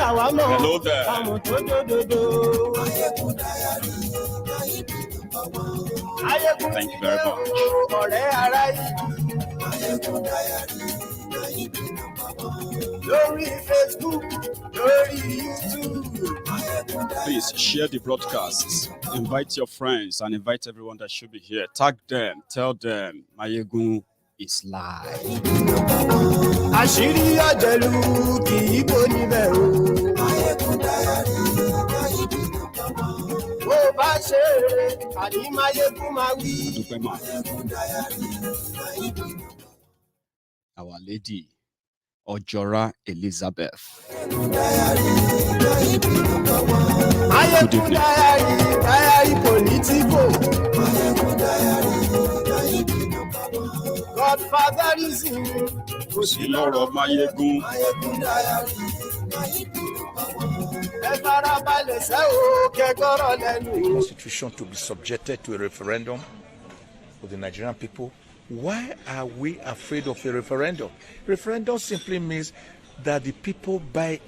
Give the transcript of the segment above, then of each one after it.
Hello there. Thank you very much. Please share the broadcasts. Invite your friends and invite everyone that should be here. Tag them. Tell them Mayegun is live. Àṣírí ọ̀jẹ̀lú kì í bò níbẹ̀ o. Bó bá ṣe eré, àní Máyégún máa wí. Our Lady Ojora Elizabeth. Máyégún diary politico. Godfatherism. Kò sí lọ́rọ̀ Máyégún. Constitution to be subjected to a referendum for the Nigerian people. Why are we afraid of a referendum? Referendum simply means that the people buy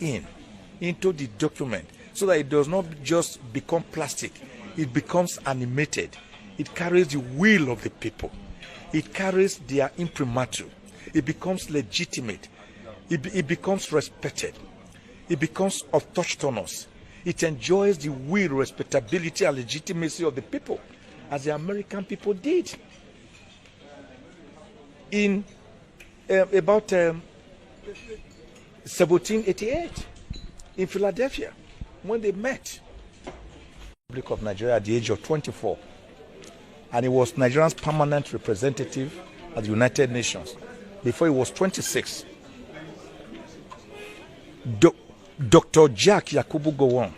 into the document so that it does not just become plastic. It becomes animated. It carries the will of the people. It carries their imprimatur. It becomes legitimate. It becomes respected. It becomes autochthonous. It enjoys the will, respectability, and legitimacy of the people, as the American people did. In about 1788, in Philadelphia, when they met, the Republic of Nigeria at the age of 24, and he was Nigeria's permanent representative at the United Nations before he was 26. Dr. Jack Yakubu Gowon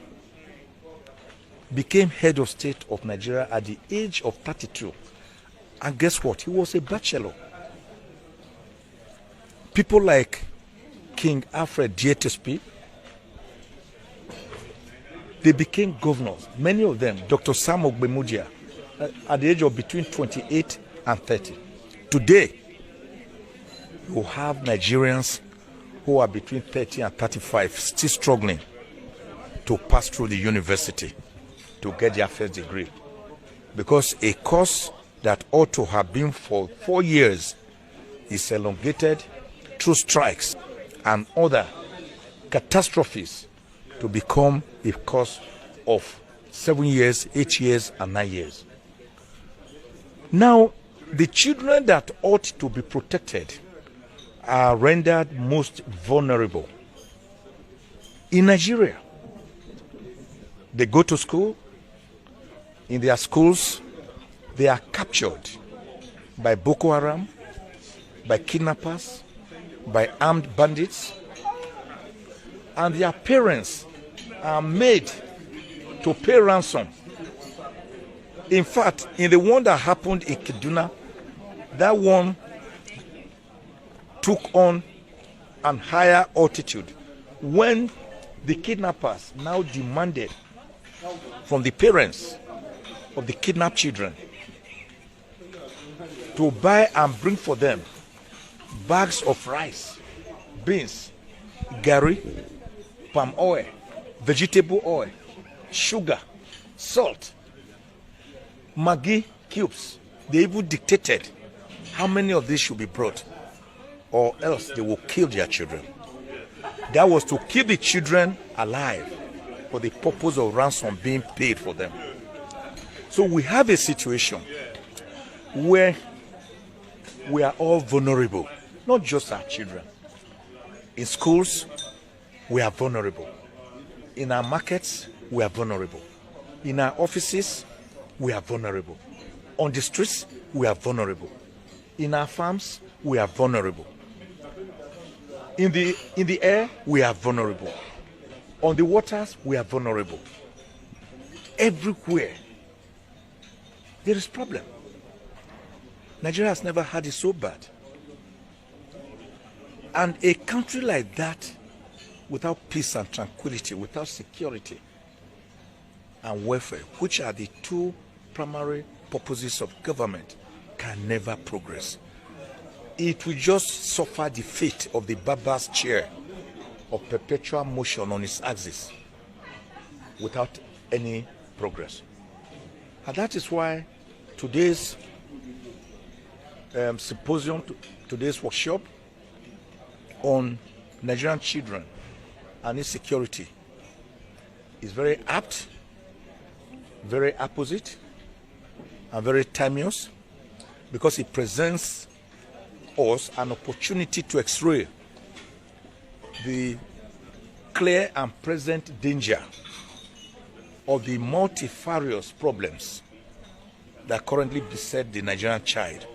became head of state of Nigeria at the age of 32. And guess what? He was a bachelor. People like King Alfred Dietespi, they became governors. Many of them, Dr. Sam Ogbemudia, at the age of between 28 and 30. Today, you have Nigerians who are between 30 and 35 still struggling to pass through the university to get their first degree, because a course that ought to have been for 4 years is elongated through strikes and other catastrophes to become a course of 7 years, 8 years, and 9 years. Now, the children that ought to be protected are rendered most vulnerable. In Nigeria, they go to school. In their schools, they are captured by Boko Haram, by kidnappers, by armed bandits, and their parents are made to pay ransom. In fact, in the one that happened in Kaduna, that one took on an higher altitude when the kidnappers now demanded from the parents of the kidnapped children to buy and bring for them bags of rice, beans, gari, palm oil, vegetable oil, sugar, salt, Maggi cubes. They even dictated how many of these should be brought, or else they will kill their children. That was to keep the children alive for the purpose of ransom being paid for them. So we have a situation where we are all vulnerable, not just our children. In schools, we are vulnerable. In our markets, we are vulnerable. In our offices, we are vulnerable. On the streets, we are vulnerable. In our farms, we are vulnerable. In the air, we are vulnerable. On the waters, we are vulnerable. Everywhere, there is problem. Nigeria has never had it so bad. And a country like that, without peace and tranquility, without security and welfare, which are the two primary purposes of government, can never progress. It will just suffer the fate of the barber's chair of perpetual motion on its axis without any progress. And that is why today's symposium, today's workshop on Nigerian children and insecurity is very apt, very apposite, and very timeless, because it presents us an opportunity to x-ray the clear and present danger of the multifarious problems that currently beset the Nigerian child,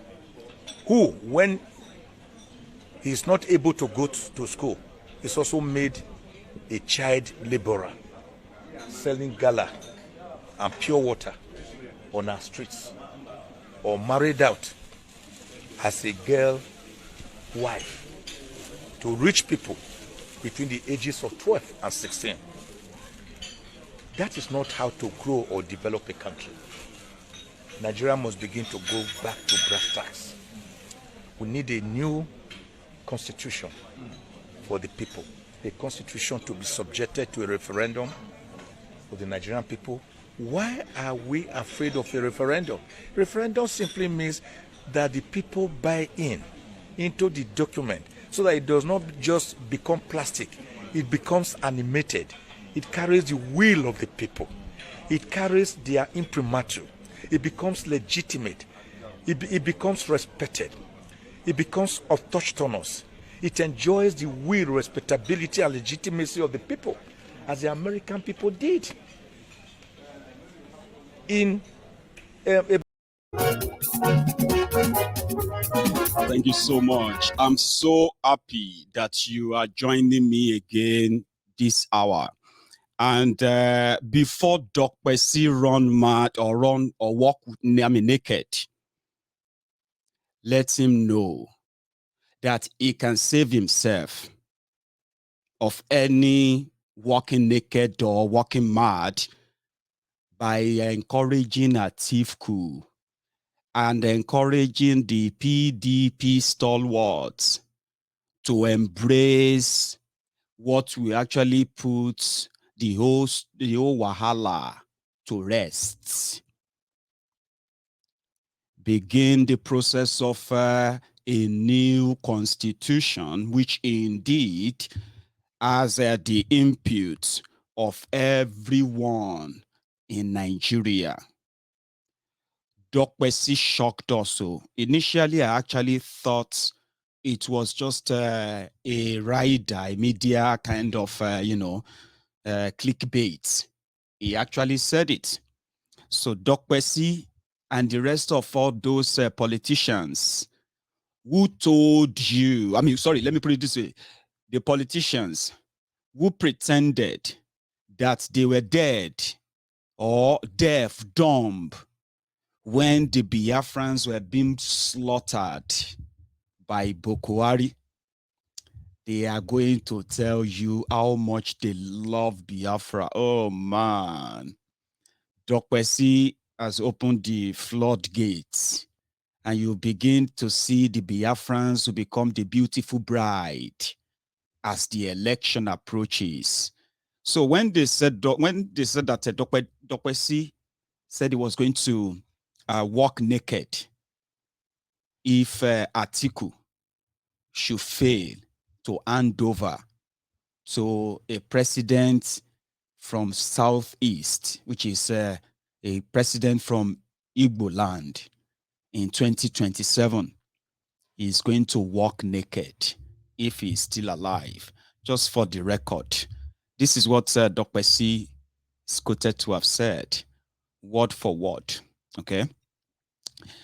who, when he is not able to go to school, is also made a child laborer, selling gala and pure water on our streets, or married out as a girl wife to rich people between the ages of 12 and 16. That is not how to grow or develop a country. Nigeria must begin to go back to brass tacks. We need a new constitution for the people, a constitution to be subjected to a referendum for the Nigerian people. Why are we afraid of a referendum? Referendum simply means that the people buy into the document, so that it does not just become plastic, it becomes animated. It carries the will of the people. It carries their imprimatur. It becomes legitimate. It becomes respected. It becomes autochthonous. It enjoys the will, respectability, and legitimacy of the people, as the American people did. In Thank you so much. I'm so happy that you are joining me again this hour. And before Dokpesi run mad or walk naked, let him know that he can save himself of any walking naked or walking mad by encouraging a thief coup and encouraging the PDP stalwarts to embrace what will actually put the whole wahala to rest. Begin the process of a new constitution, which indeed has the input of everyone in Nigeria. Dokpesi shocked also. Initially, I actually thought it was just a rider, a media kind of, clickbait. He actually said it. So Dokpesi and the rest of all those politicians who told you, let me put it this way. The politicians who pretended that they were dead or deaf, dumb, when the Biafrans were being slaughtered by Boko Haram, they are going to tell you how much they love Biafra. Oh, man. Dokpesi has opened the floodgates, and you begin to see the Biafrans who become the beautiful bride as the election approaches. So when they said that Dokpesi said he was going to walk naked if Atiku should fail to hand over to a president from Southeast, which is a president from Igbo land in 2027, is going to walk naked if he's still alive. Just for the record, this is what Dokpesi is quoted to have said, word for word. Okay,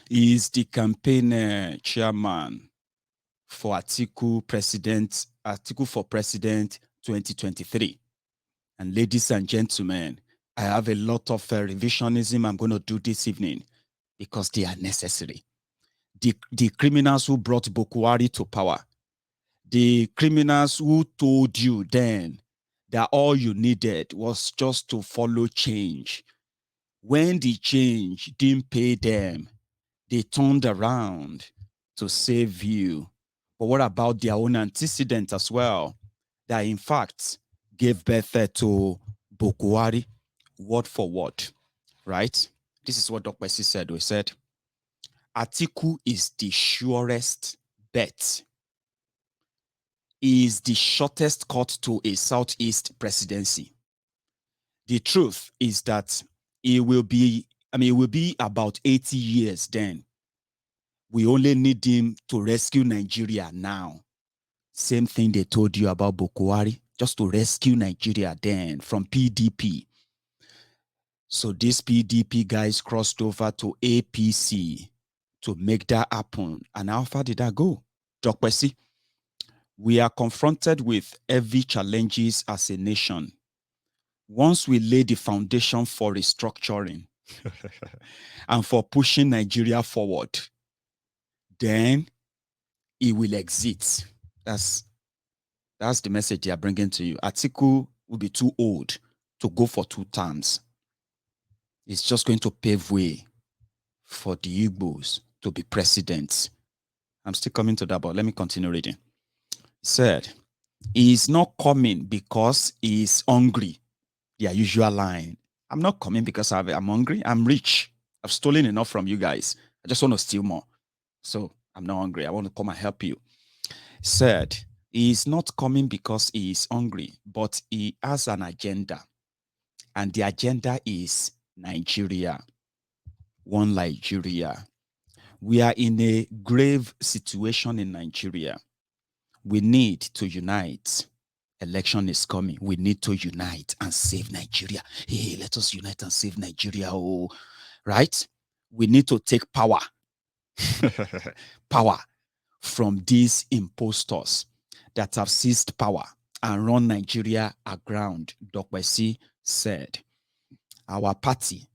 he is the campaign chairman for Atiku for President 2023. And ladies and gentlemen, I have a lot of revisionism I'm going to do this evening because they are necessary. The criminals who brought Boko Haram to power, the criminals who told you then that all you needed was just to follow change. When the change didn't pay them, they turned around to save you. But what about their own antecedent as well? that in fact gave birth to Bokuwari, word for word, right? This is what Dokpesi said. We said, Atiku is the surest bet. He is the shortest cut to a Southeast presidency. The truth is that it will be about 80 years then. We only need him to rescue Nigeria now. Same thing they told you about Bokuwari, just to rescue Nigeria then from PDP. So these PDP guys crossed over to APC to make that happen. And how far did that go? Dokpesi, we are confronted with heavy challenges as a nation. Once we lay the foundation for restructuring and for pushing Nigeria forward, then it will exit. That's the message they are bringing to you. Atiku will be too old to go for 2 terms. It's just going to pave way for the Igbos to be presidents. I'm still coming to that, but let me continue reading. He said, he is not coming because he is hungry. Their usual line. I'm not coming because I'm hungry. I'm rich. I've stolen enough from you guys. I just want to steal more. So I'm not hungry. I want to come and help you. He said, he is not coming because he is hungry, but he has an agenda. And the agenda is Nigeria. One Nigeria. We are in a grave situation in Nigeria. We need to unite. Election is coming. We need to unite and save Nigeria. Hey, let us unite and save Nigeria. Oh, right? We need to take power. Power from these impostors that have seized power and run Nigeria aground. Dokpesi said, our party,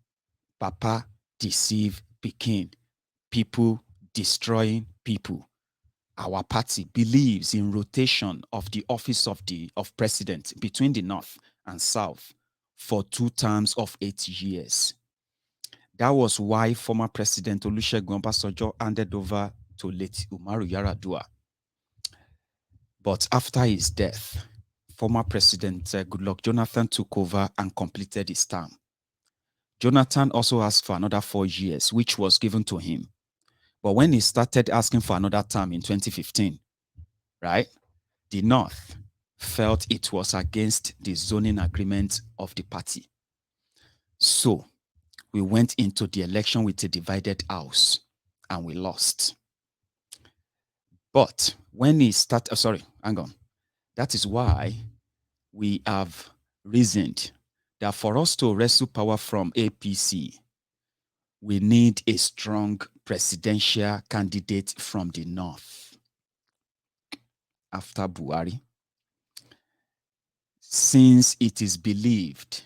Papa deceive Peking, people destroying people. Our party believes in rotation of the office of president between the North and South for 2 terms of 8 years. That was why former President Olusegun Obasanjo handed over to late Umaru Yar'Adua. But after his death, former President Goodluck Jonathan took over and completed his term. Jonathan also asked for another 4 years, which was given to him. But when he started asking for another term in 2015, right, the North felt it was against the zoning agreement of the party. So we went into the election with a divided house and we lost. But when he started, that is why we have reasoned that for us to wrestle power from APC, we need a strong presidential candidate from the North after Buhari. Since it is believed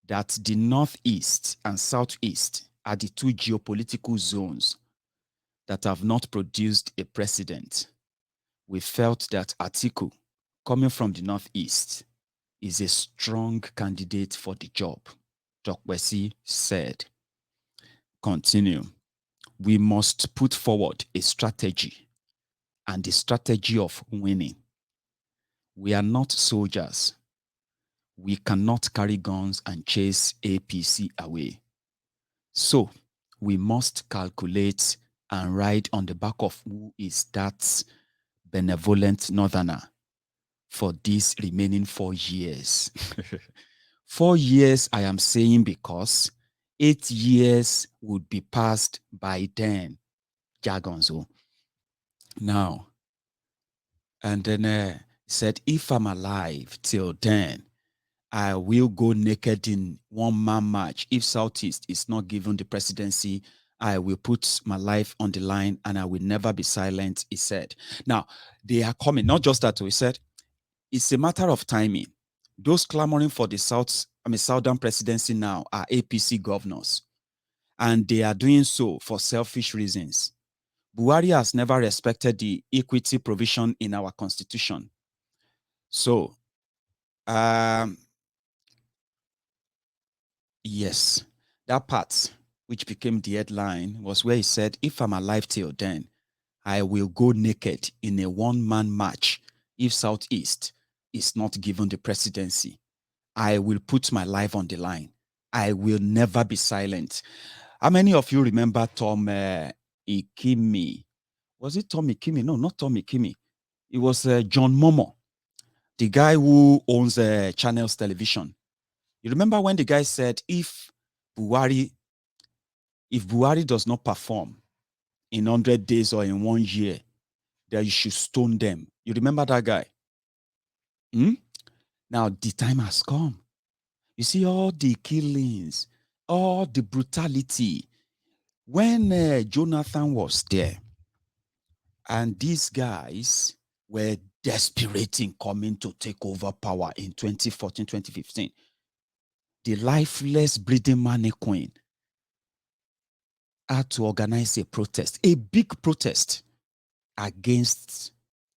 that the Northeast and Southeast are the 2 geopolitical zones that have not produced a president, we felt that Atiku, coming from the Northeast, is a strong candidate for the job. Dokpesi said, continue, we must put forward a strategy and the strategy of winning. We are not soldiers. We cannot carry guns and chase APC away. So we must calculate and ride on the back of who is that benevolent northerner for these remaining 4 years. 4 years, I am saying, because 8 years would be passed by then. Jagonzo. Now, and then said, if I'm alive till then, I will go naked in one-man march. If Southeast is not given the presidency, I will put my life on the line and I will never be silent, he said. Now, they are coming. Not just that, he said, it's a matter of timing. Those clamoring for the Southern presidency now are APC governors, and they are doing so for selfish reasons. Buhari has never respected the equity provision in our constitution. So, yes, that part, which became the headline, was where he said, if I'm alive till then, I will go naked in a one-man march if Southeast is not given the presidency, I will put my life on the line. I will never be silent. How many of you remember Tom Ikimi? Was it Tom Ikimi? No, not Tom Ikimi. It was John Momo, the guy who owns Channels Television. You remember when the guy said, if Buhari does not perform in 100 days or in 1 year, that you should stone them. You remember that guy? Now the time has come. You see all the killings, all the brutality. When Jonathan was there, and these guys were desperate in coming to take over power in 2014, 2015, the lifeless breathing mannequin had to organize a protest, a big protest against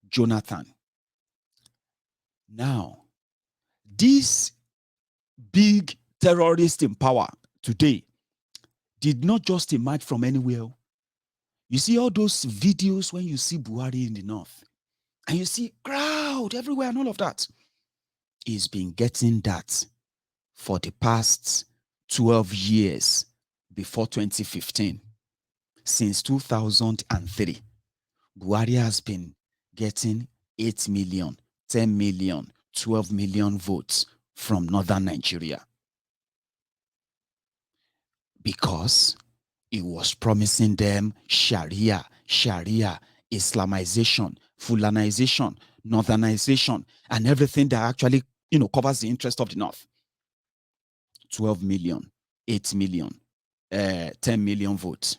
Jonathan. Now, this big terrorist in power today did not just emerge from anywhere. You see all those videos when you see Buhari in the north, and you see crowd everywhere and all of that. He's been getting that for the past 12 years before 2015. Since 2003, Buhari has been getting 8 million, 10 million, 12 million votes from northern Nigeria, because he was promising them Sharia, Islamization, Fulanization, Northernization, and everything that actually, covers the interest of the North. 12 million, 8 million, 10 million votes.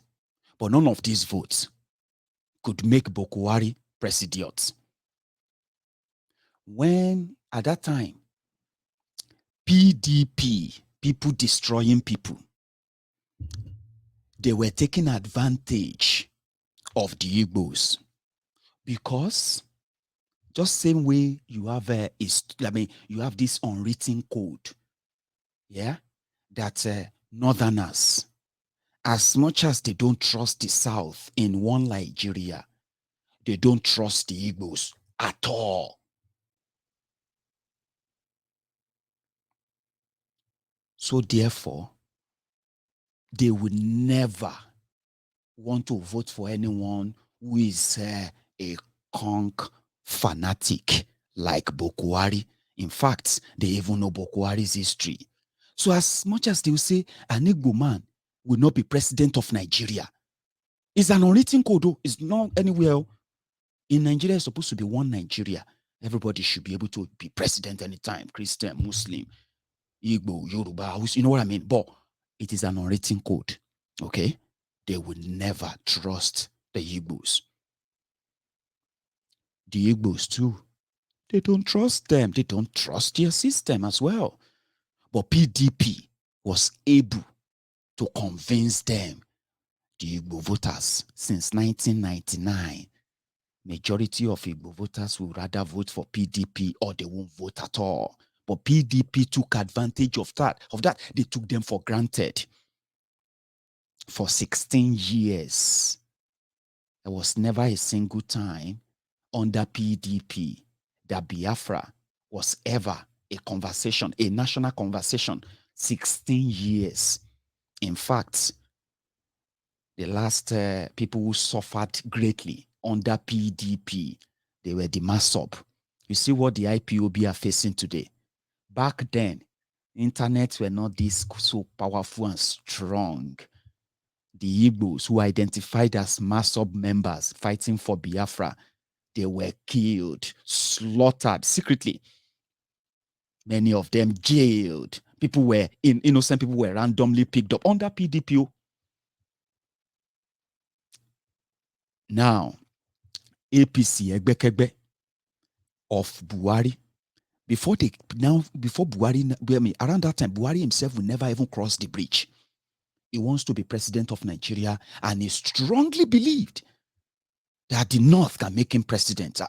But none of these votes could make Bokwari president. When, at that time, PDP, people destroying people, they were taking advantage of the Igbos, because just same way you have you have this unwritten code, that Northerners, as much as they don't trust the South in one Nigeria, they don't trust the Igbos at all. So therefore, they would never want to vote for anyone who is a conk fanatic like Bokwari. In fact, they even know Bokwari's history. So as much as they will say an Igbo man will not be president of Nigeria, it's an unwritten code, though. It's not anywhere. In Nigeria, it's supposed to be one Nigeria. Everybody should be able to be president anytime, Christian, Muslim, Igbo, Yoruba, you know what I mean? But it is an unwritten code, okay? They would never trust the Igbos. The Igbos too, they don't trust them. They don't trust their system as well. But PDP was able to convince them, the Igbo voters, since 1999. Majority of Igbo voters will rather vote for PDP or they won't vote at all. But PDP took advantage of that. They took them for granted. For 16 years, there was never a single time under PDP that Biafra was ever a conversation, a national conversation. 16 years. In fact, the last people who suffered greatly under PDP, they were the MASOB. You see what the IPOB are facing today. Back then, internet were not this so powerful and strong. The Igbos, who identified as MASOB members fighting for Biafra, they were killed, slaughtered secretly. Many of them jailed. Innocent people were randomly picked up under PDP. Now, APC, Egbekegbe of Buhari, before Buhari, around that time, Buhari himself will never even cross the bridge. He wants to be president of Nigeria, and he strongly believed that the North can make him president.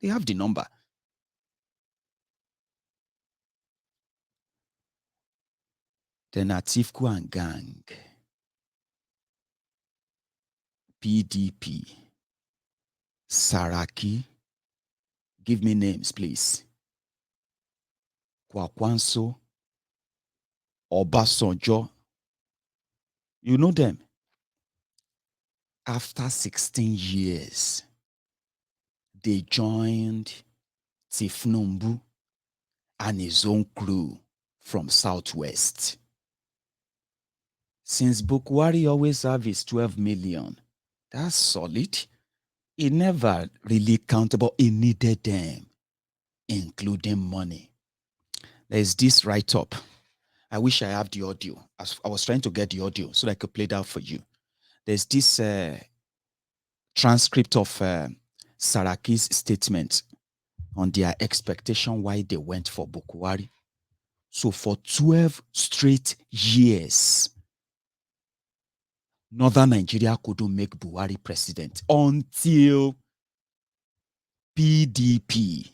They have the number. Then Atiku and gang, PDP, Saraki. Give me names, please. Kwakwanso, Obasanjo. You know them. After 16 years, they joined Tifnumbu and his own crew from Southwest. Since Bukwari always have his 12 million, that's solid. He never really counted, but he needed them, including money. There's this write-up. I wish I have the audio. I was trying to get the audio so that I could play that for you. There's this transcript of Saraki's statement on their expectation why they went for Bukwari. So for 12 straight years, Northern Nigeria couldn't make Buhari president until PDP,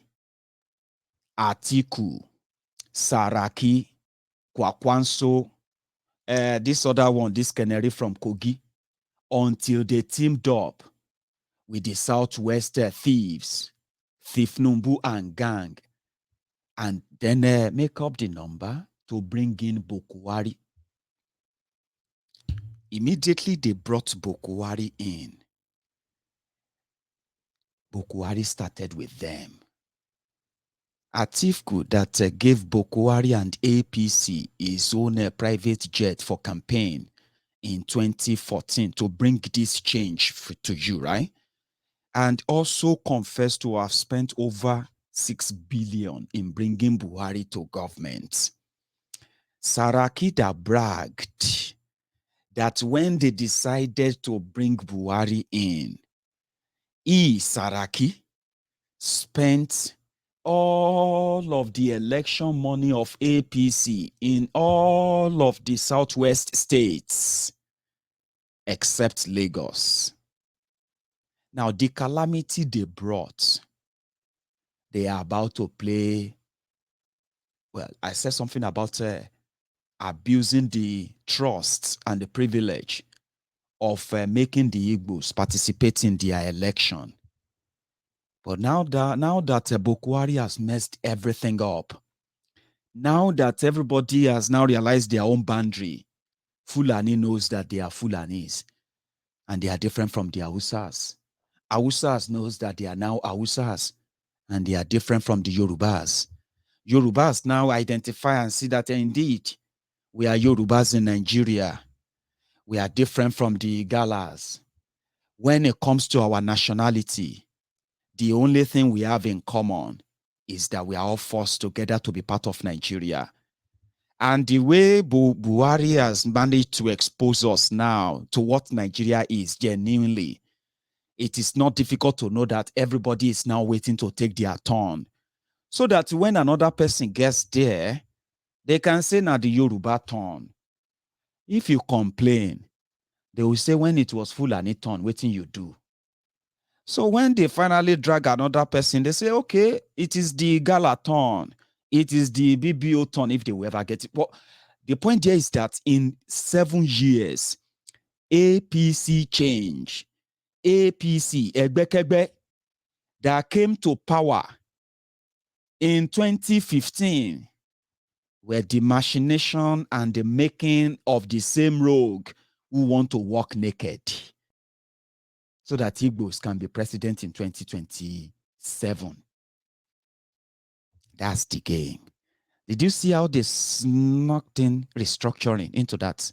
Atiku, Saraki, Kwakwanso, this other one, this canary from Kogi, until they teamed up with the Southwest thieves, Thief Numbu and gang, and then make up the number to bring in Bukwari. Immediately they brought Bukwari in. Bukwari started with them. Atiku that gave Bukwari and APC his own private jet for campaign in 2014 to bring this change to you, right? And also confessed to have spent over 6 billion in bringing Buhari to government. Saraki that bragged that when they decided to bring Buhari in, Saraki, spent all of the election money of APC in all of the Southwest states, except Lagos. Now, the calamity they brought, they are about to play, well, I said something about abusing the trust and the privilege of making the Igbos participate in their election. But now that Bukwari has messed everything up, now that everybody has now realized their own boundary, Fulani knows that they are Fulanis and they are different from the Hausas. Hausas knows that they are now Hausas and they are different from the Yorubas. Yorubas now identify and see that indeed we are Yorubas in Nigeria. We are different from the Galas. When it comes to our nationality, the only thing we have in common is that we are all forced together to be part of Nigeria. And the way Buhari has managed to expose us now to what Nigeria is genuinely, it is not difficult to know that everybody is now waiting to take their turn. So that when another person gets there, they can say, now the Yoruba turn. If you complain, they will say, when it was Fulani turn, waiting you do. So when they finally drag another person, they say, okay, it is the Gala turn. It is the BBO turn if they will ever get it. But the point here is that in 7 years, APC change, APC, Egbekegbe, that came to power in 2015 were the machination and the making of the same rogue who want to walk naked so that Igbos can be president in 2027. That's the game. Did you see how they snuck in restructuring into that?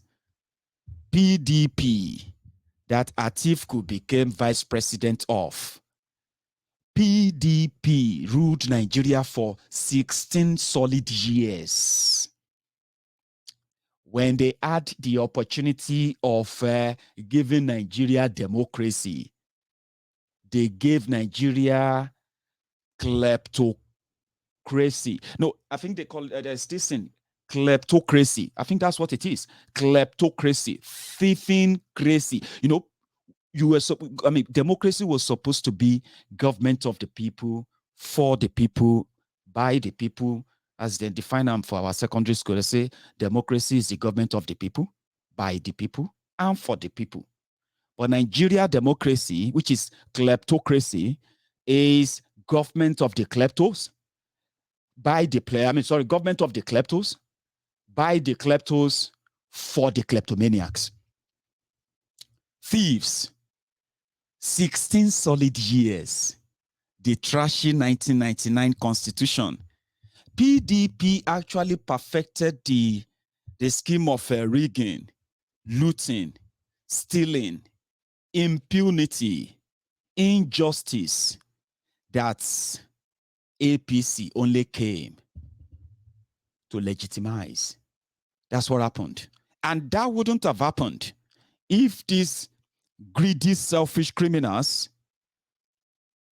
PDP, that Atiku became vice president of. PDP ruled Nigeria for 16 solid years. When they had the opportunity of giving Nigeria democracy, they gave Nigeria kleptocracy. No, I think they call it, there's this thing, kleptocracy. I think that's what it is. Kleptocracy, thieving crazy. You know, democracy was supposed to be government of the people, for the people, by the people, as they define them for our secondary school. They say democracy is the government of the people, by the people, and for the people. But Nigeria democracy, which is kleptocracy, is government of the kleptos, by the government of the kleptos, by the kleptos, for the kleptomaniacs. Thieves, 16 solid years. The trashy 1999 constitution. PDP actually perfected the scheme of rigging, looting, stealing, impunity, injustice. That's APC only came to legitimize. That's what happened. And that wouldn't have happened if these greedy, selfish criminals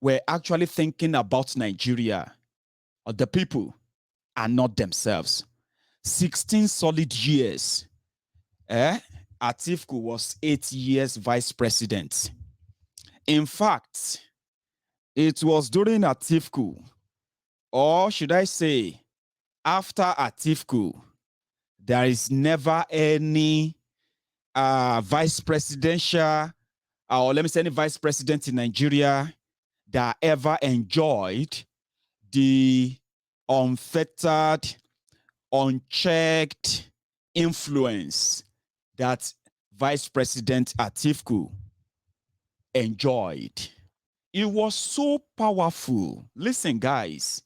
were actually thinking about Nigeria or the people and not themselves. 16 solid years. Atiku was 8 years vice president. In fact, it was during Atiku, or should I say, after Atiku, there is never any vice presidential, or let me say any vice president in Nigeria that ever enjoyed the unfettered, unchecked influence that Vice President Atiku enjoyed. It was so powerful. Listen, guys,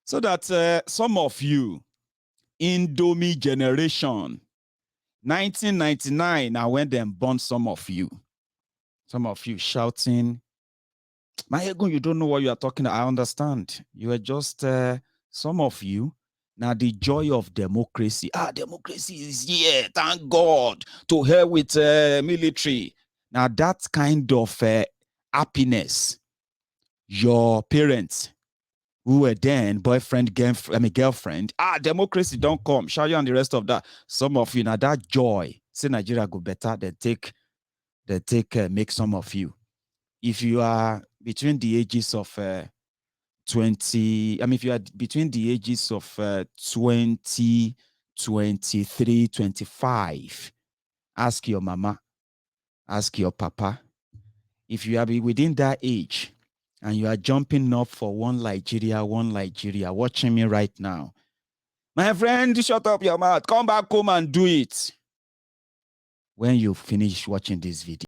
so that some of you, Indomie generation, 1999, now when they born some of you shouting, my ego, you don't know what you are talking about. I understand. You are just, some of you, now the joy of democracy. Democracy is here. Thank God. To hell with military. Now that kind of happiness, your parents who were then boyfriend, girlfriend, democracy don't come. Show you and the rest of that. Some of you, now that joy, say Nigeria go better, make some of you. If you are between the ages of 20, if you are between the ages of 20, 23, 25, ask your mama, ask your papa. If you are within that age and you are jumping up for one Nigeria, watching me right now, my friend, shut up your mouth. Come back home and do it. When you finish watching this video.